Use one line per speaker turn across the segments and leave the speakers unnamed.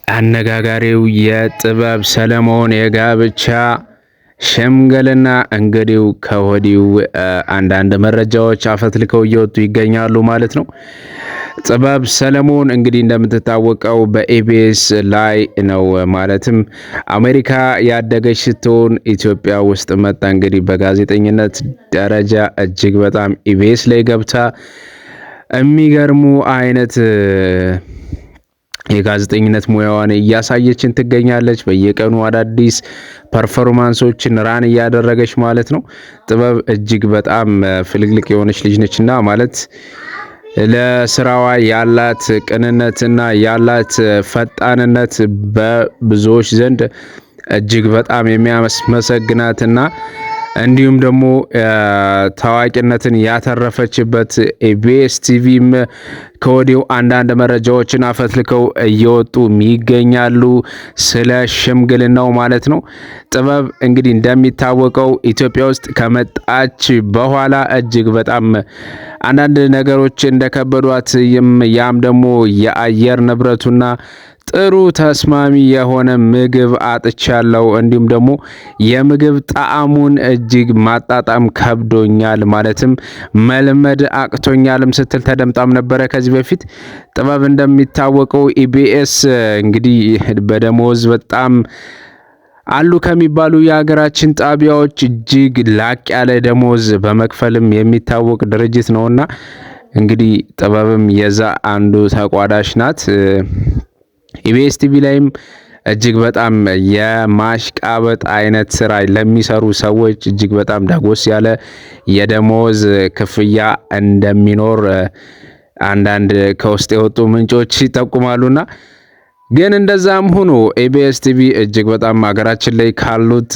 አነጋጋሪው የጥበብ ሰለሞን የጋብቻ ሽምግልና እንግዲህ ከወዲሁ አንዳንድ መረጃዎች አፈትልከው እየወጡ ይገኛሉ ማለት ነው። ጥበብ ሰለሞን እንግዲህ እንደምትታወቀው በኢቢኤስ ላይ ነው ማለትም አሜሪካ ያደገች ስትሆን ኢትዮጵያ ውስጥ መጣ እንግዲህ በጋዜጠኝነት ደረጃ እጅግ በጣም ኢቢኤስ ላይ ገብታ የሚገርሙ አይነት የጋዜጠኝነት ሙያዋን እያሳየችን ትገኛለች። በየቀኑ አዳዲስ ፐርፎርማንሶችን ራን እያደረገች ማለት ነው። ጥበብ እጅግ በጣም ፍልቅልቅ የሆነች ልጅ ነችና ማለት ለስራዋ ያላት ቅንነትና ያላት ፈጣንነት በብዙዎች ዘንድ እጅግ በጣም የሚያስመሰግናትና እንዲሁም ደግሞ ታዋቂነትን ያተረፈችበት ኢቢኤስ ቲቪም ከወዲሁ አንዳንድ መረጃዎችን አፈትልከው እየወጡ ይገኛሉ ስለ ሽምግልናው ማለት ነው። ጥበብ እንግዲህ እንደሚታወቀው ኢትዮጵያ ውስጥ ከመጣች በኋላ እጅግ በጣም አንዳንድ ነገሮች እንደከበዷት ያም ደግሞ የአየር ንብረቱና ጥሩ ተስማሚ የሆነ ምግብ አጥቻለሁ፣ እንዲሁም ደግሞ የምግብ ጣዕሙን እጅግ ማጣጣም ከብዶኛል፣ ማለትም መልመድ አቅቶኛልም ስትል ተደምጣም ነበረ ከዚህ በፊት። ጥበብ እንደሚታወቀው ኢቢኤስ እንግዲህ በደሞዝ በጣም አሉ ከሚባሉ የሀገራችን ጣቢያዎች እጅግ ላቅ ያለ ደሞዝ በመክፈልም የሚታወቅ ድርጅት ነውና እንግዲህ ጥበብም የዛ አንዱ ተቋዳሽ ናት። ኢቢኤስ ቲቪ ላይም እጅግ በጣም የማሽቃበጥ አይነት ስራ ለሚሰሩ ሰዎች እጅግ በጣም ዳጎስ ያለ የደሞዝ ክፍያ እንደሚኖር አንዳንድ ከውስጥ የወጡ ምንጮች ይጠቁማሉና ግን እንደዛም ሆኖ ኢቢኤስ ቲቪ እጅግ በጣም ሀገራችን ላይ ካሉት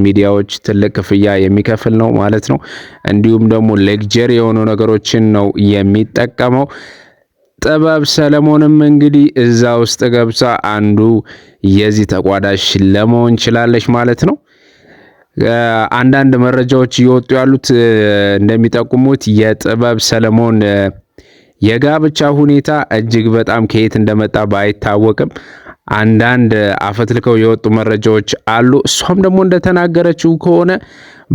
ሚዲያዎች ትልቅ ክፍያ የሚከፍል ነው ማለት ነው። እንዲሁም ደግሞ ሌክቸር የሆኑ ነገሮችን ነው የሚጠቀመው። ጥበብ ሰለሞንም እንግዲህ እዛ ውስጥ ገብታ አንዱ የዚህ ተቋዳሽ ለመሆን ችላለች ማለት ነው። አንዳንድ መረጃዎች እየወጡ ያሉት እንደሚጠቁሙት የጥበብ ሰለሞን የጋብቻ ሁኔታ እጅግ በጣም ከየት እንደመጣ ባይታወቅም አንዳንድ አፈትልከው የወጡ መረጃዎች አሉ። እሷም ደግሞ እንደተናገረችው ከሆነ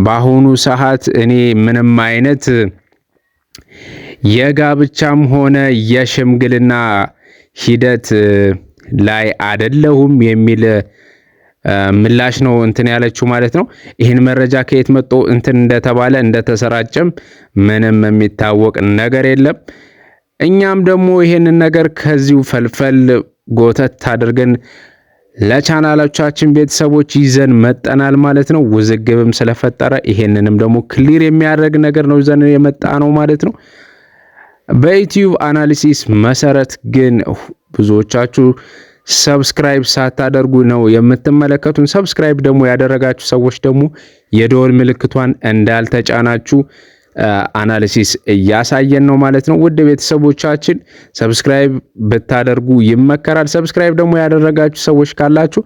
በአሁኑ ሰዓት እኔ ምንም አይነት የጋብቻም ሆነ የሽምግልና ሂደት ላይ አይደለሁም የሚል ምላሽ ነው እንትን ያለችው ማለት ነው። ይህን መረጃ ከየት መጥቶ እንትን እንደተባለ እንደተሰራጨም ምንም የሚታወቅ ነገር የለም። እኛም ደግሞ ይሄንን ነገር ከዚሁ ፈልፈል ጎተት አድርገን ለቻናላቻችን ቤተሰቦች ይዘን መጠናል ማለት ነው። ውዝግብም ስለፈጠረ ይሄንንም ደግሞ ክሊር የሚያደርግ ነገር ነው ይዘን የመጣ ነው ማለት ነው። በዩቲዩብ አናሊሲስ መሰረት ግን ብዙዎቻችሁ ሰብስክራይብ ሳታደርጉ ነው የምትመለከቱን። ሰብስክራይብ ደግሞ ያደረጋችሁ ሰዎች ደግሞ የደወል ምልክቷን እንዳልተጫናችሁ አናሊሲስ እያሳየን ነው ማለት ነው። ውድ ቤተሰቦቻችን ሰብስክራይብ ብታደርጉ ይመከራል። ሰብስክራይብ ደግሞ ያደረጋችሁ ሰዎች ካላችሁ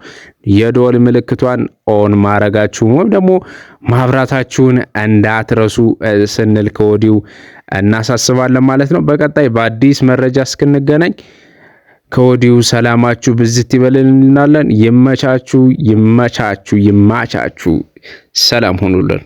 የደወል ምልክቷን ኦን ማድረጋችሁ ወይም ደግሞ ማብራታችሁን እንዳትረሱ ስንል ከወዲሁ እናሳስባለን ማለት ነው። በቀጣይ በአዲስ መረጃ እስክንገናኝ ከወዲሁ ሰላማችሁ ብዝት ይበልልናለን። ይመቻችሁ፣ ይመቻችሁ፣ ይማቻችሁ። ሰላም ሁኑልን።